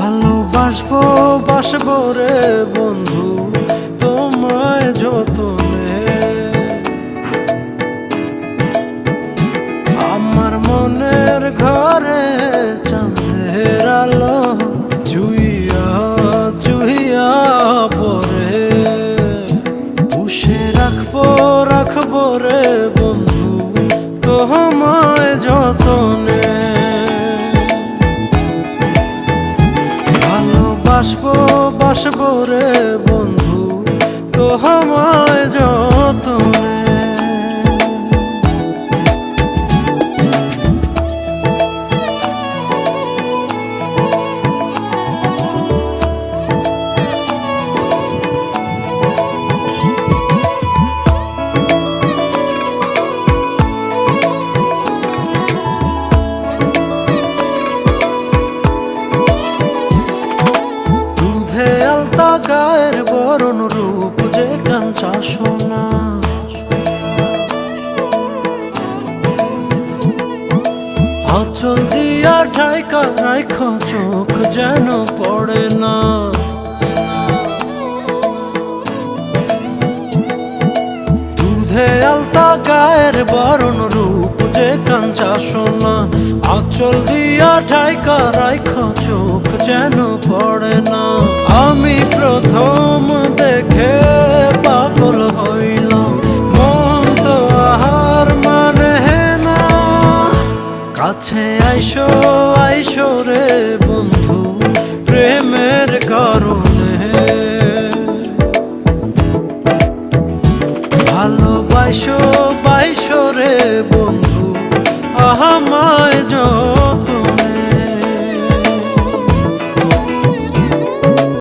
ভালোবাসবো বাসবো রে বন্ধু তোমায় যতনে। আমার মনের ঘরে চাঁদের আলো জুইয়া জুইয়া পরে পুষে রাখবো রাখবো রে বন্ধু তোমায় যতনে। ভালোবাসবো বাসবো রে বন্ধু তোমায় যতনে। গায়ের বরণ রূপ যে কাঞ্চা সোনা, আঁচল দিয়া ঢাকা রাখো চোখ যেন পড়ে না। দুধে আলতা গায়ের বরণ রূপ যে কাঞ্চা সোনা, আঁচল দিয়া ঢাকা রাখো চোখ যেন পড়ে না। আমি প্রথম দেখে পাগল হইলাম, মন তো আহার মানে না। কাছে আইসো আইসো রে বন্ধু প্রেমের কারণে। ভালোবাসো বাইসো রে বন্ধু আমায়